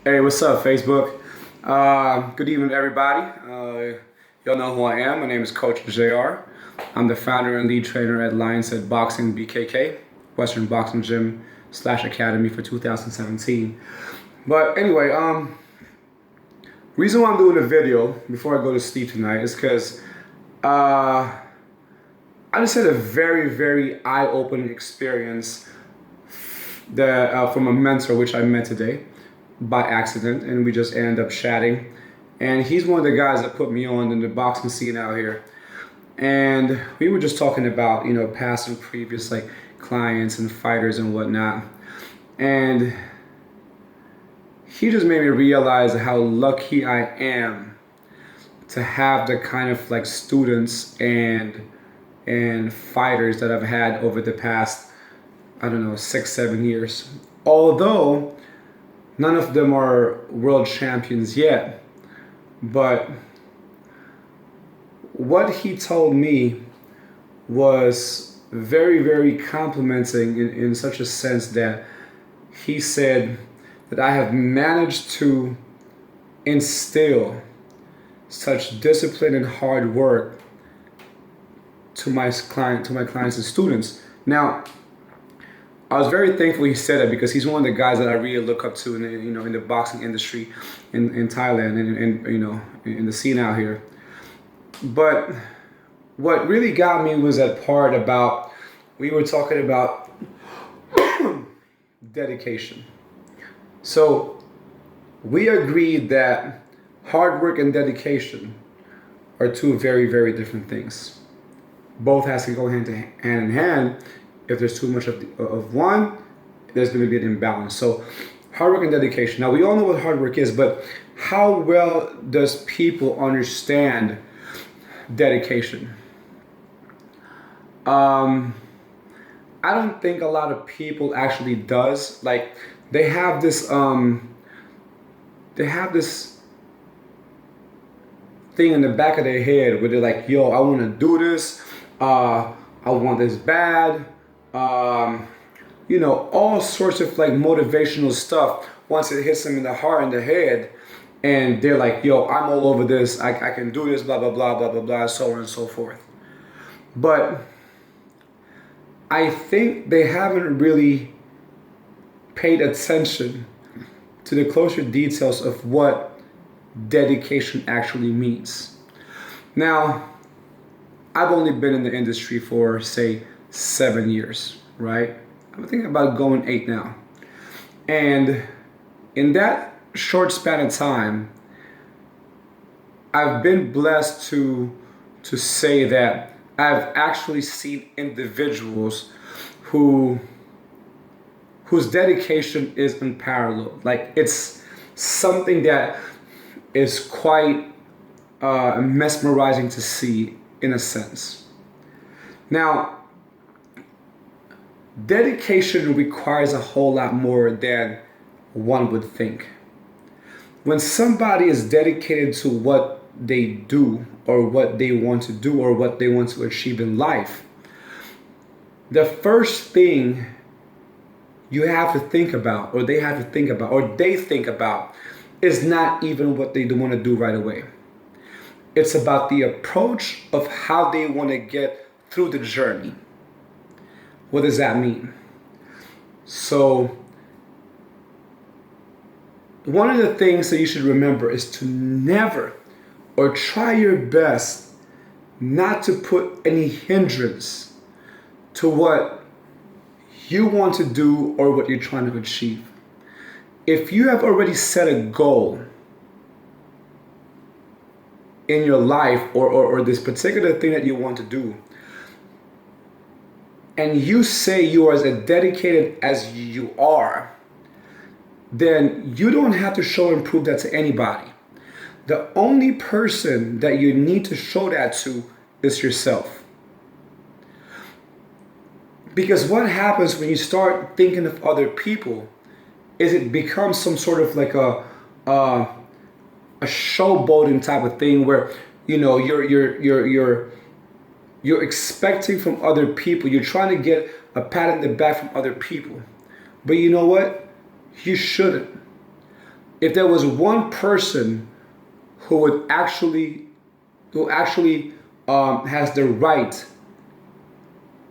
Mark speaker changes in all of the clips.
Speaker 1: Hey, what's up, Facebook? Good evening, everybody. Y'all know who I am. My name is Coach JR. I'm the founder and lead trainer at Lionset Boxing BKK, Western Boxing Gym / Academy for 2017. But anyway, reason why I'm doing a video before I go to sleep tonight is because I just had a very, very eye-opening experience that from a mentor which I met today by accident, and we just ended up chatting. And he's one of the guys that put me on in the boxing scene out here. And we were just talking about, past and previous like clients and fighters and whatnot. And he just made me realize how lucky I am to have the kind of like students and fighters that I've had over the past, I don't know, 6-7 years. Although none of them are world champions yet, but what he told me was very, very complimenting in such a sense that he said that I have managed to instill such discipline and hard work to my clients and students. Now, I was very thankful he said that because he's one of the guys that I really look up to in the boxing industry in Thailand and in the scene out here. But what really got me was that part about, we were talking about dedication. So we agreed that hard work and dedication are two very, very different things. Both has to go hand in hand. If there's too much of one, there's going to be an imbalance. So hard work and dedication. Now, we all know what hard work is, but how well does people understand dedication? I don't think a lot of people actually does. Like, they have this thing in the back of their head where they're like, yo, I want to do this. I want this bad. All sorts of like motivational stuff once it hits them in the heart and the head, and they're like, yo, I'm all over this, I can do this, blah, blah, blah, blah, blah, blah, so on and so forth. But I think they haven't really paid attention to the closer details of what dedication actually means. Now, I've only been in the industry for, say, 7 years, right? I'm thinking about going 8 now. And in that short span of time, I've been blessed to say that I've actually seen individuals whose dedication is unparalleled. Like, it's something that is quite mesmerizing to see in a sense. Now, dedication requires a whole lot more than one would think. When somebody is dedicated to what they do or what they want to do or what they want to achieve in life, the first thing you have to think about, or they have to think about, or they think about, is not even what they want to do right away. It's about the approach of how they want to get through the journey. What does that mean? So, one of the things that you should remember is to never, or try your best not to put any hindrance to what you want to do or what you're trying to achieve. If you have already set a goal in your life or this particular thing that you want to do, and you say you are as dedicated as you are, then you don't have to show and prove that to anybody. The only person that you need to show that to is yourself. Because what happens when you start thinking of other people is it becomes some sort of like a showboating type of thing where you're expecting from other people. You're trying to get a pat on the back from other people. But you know what? You shouldn't. if there was one person who would actually has the right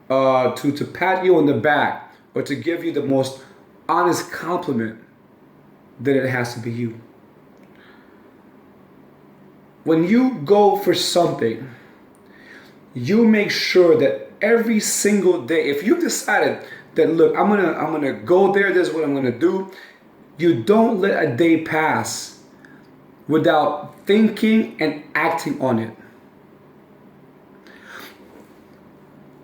Speaker 1: to pat you on the back or to give you the most honest compliment, then it has to be you. When you go for something, you make sure that every single day, if you've decided that, look, I'm gonna go there, this is what I'm gonna do, you don't let a day pass without thinking and acting on it.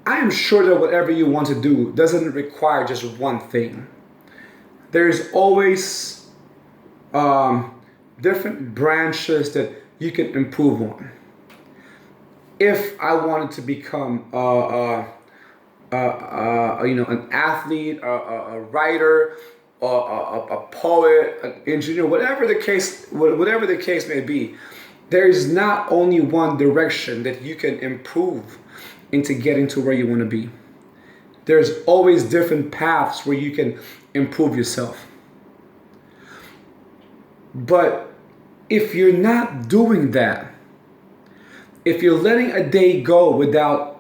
Speaker 1: I am sure that whatever you want to do doesn't require just one thing. There's always different branches that you can improve on. If I wanted to become an athlete, a writer, a poet, an engineer, whatever the case may be, there is not only one direction that you can improve into getting to where you want to be. There's always different paths where you can improve yourself. But if you're not doing that, if you're letting a day go without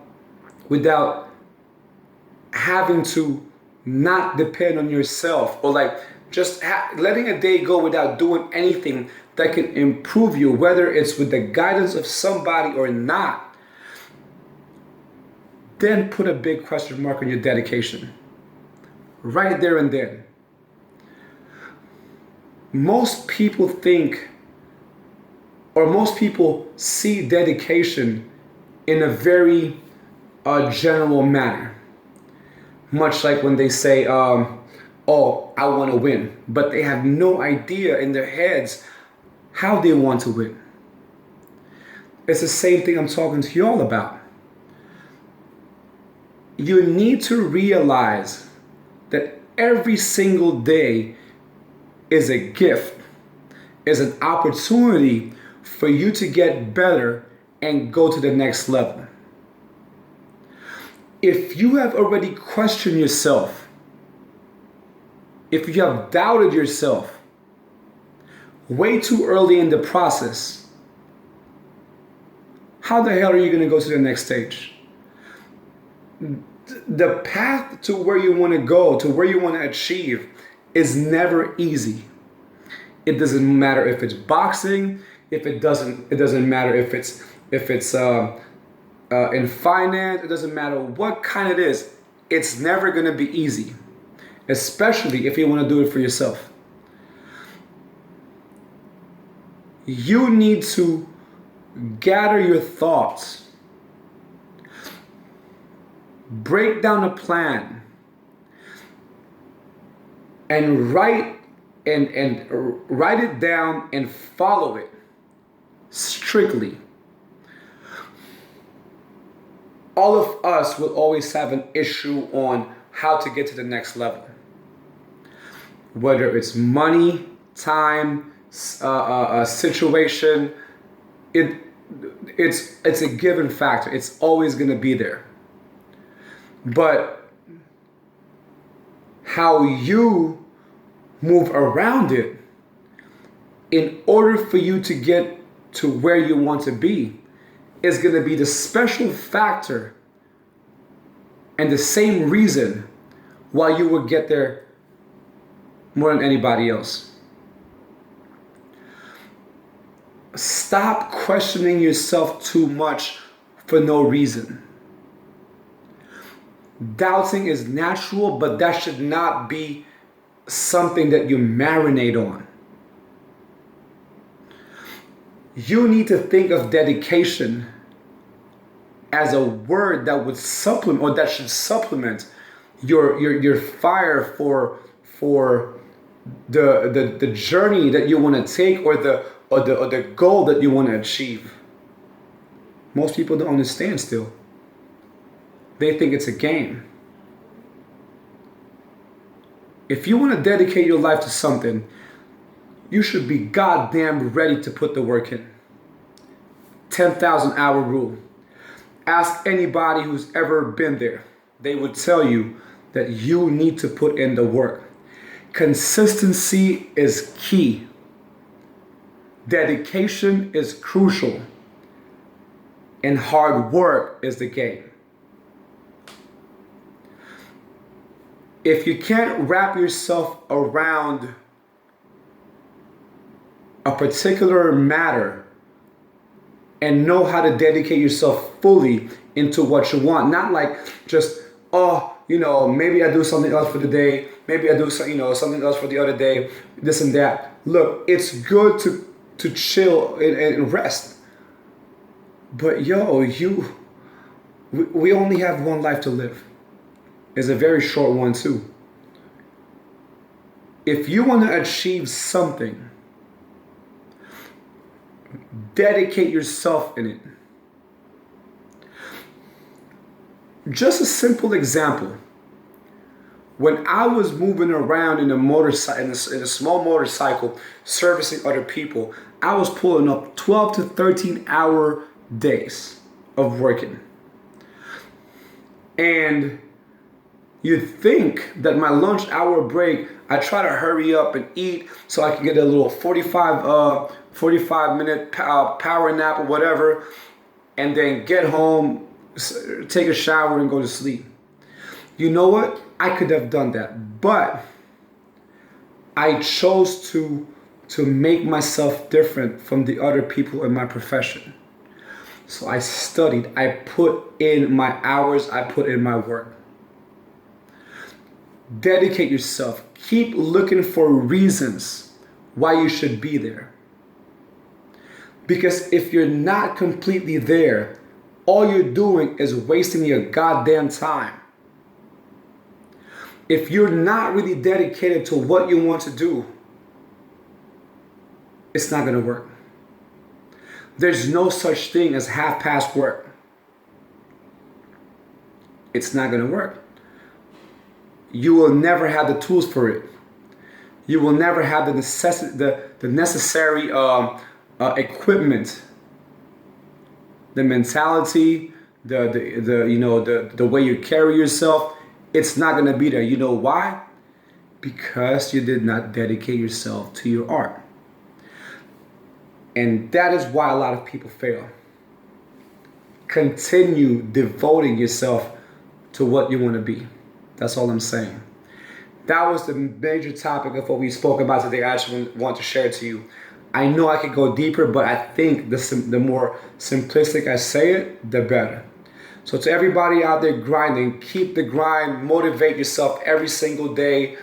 Speaker 1: having to not depend on yourself, or like just letting a day go without doing anything that can improve you, whether it's with the guidance of somebody or not, then put a big question mark on your dedication. Right there and then. Most people see dedication in a very general manner. Much like when they say, oh, I want to win. But they have no idea in their heads how they want to win. It's the same thing I'm talking to you all about. You need to realize that every single day is a gift, is an opportunity for you to get better and go to the next level. If you have already questioned yourself, if you have doubted yourself way too early in the process, how the hell are you going to go to the next stage? The path to where you want to go, to where you want to achieve, is never easy. It doesn't matter if it's boxing, it doesn't matter if it's in finance, it doesn't matter what kind it is. It's never going to be easy, especially if you want to do it for yourself. You need to gather your thoughts, break down a plan, and write it down and follow it strictly. All of us will always have an issue on how to get to the next level. Whether it's money, time, a situation, it's a given factor. It's always going to be there. But how you move around it in order for you to get to where you want to be is going to be the special factor and the same reason why you will get there more than anybody else. Stop questioning yourself too much for no reason. Doubting is natural, but that should not be something that you marinate on. You need to think of dedication as a word that would supplement, or that should supplement your fire for the journey that you want to take, or the goal that you want to achieve. Most people don't understand still. They think it's a game. If you want to dedicate your life to something, you should be goddamn ready to put the work in. 10,000 hour rule. Ask anybody who's ever been there. They would tell you that you need to put in the work. Consistency is key. dedication is crucial, and hard work is the game. If you can't wrap yourself around a particular matter and know how to dedicate yourself fully into what you want, not like just, oh, maybe I do something else for the day, maybe I do something else for the other day, this and that. Look, it's good to chill and rest, but we only have one life to live. It's a very short one too. If you want to achieve something, dedicate yourself in it. Just a simple example. When I was moving around in a small motorcycle, servicing other people, I was pulling up 12 to 13 hour days of working. And you'd think that my lunch hour break, I try to hurry up and eat so I can get a little 45 minute power nap or whatever, and then get home, take a shower and go to sleep. You know what? I could have done that, but I chose to make myself different from the other people in my profession. So I studied, I put in my hours, I put in my work. Dedicate yourself. Keep looking for reasons why you should be there. Because if you're not completely there, all you're doing is wasting your goddamn time. If you're not really dedicated to what you want to do, it's not going to work. There's no such thing as half-assed work. It's not going to work. You will never have the tools for it. You will never have the necessary equipment, the mentality, the way you carry yourself. It's not going to be there. You know why? Because you did not dedicate yourself to your art. And that is why a lot of people fail. Continue devoting yourself to what you want to be. That's all I'm saying. That was the major topic of what we spoke about today. I actually want to share it to you. I know I could go deeper, but I think the more simplistic I say it, the better. So to everybody out there grinding, keep the grind, motivate yourself every single day.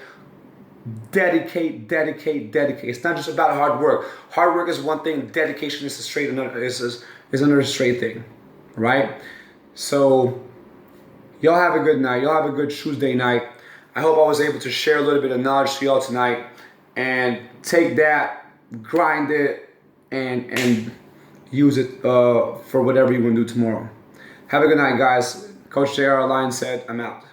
Speaker 1: Dedicate. It's not just about hard work. Hard work is one thing. Dedication is another straight thing, right? So y'all have a good night. Y'all have a good Tuesday night. I hope I was able to share a little bit of knowledge to y'all tonight, and take that, grind it, and use it for whatever you want to do tomorrow. Have a good night, guys. Coach J.R. Lyons said, I'm out.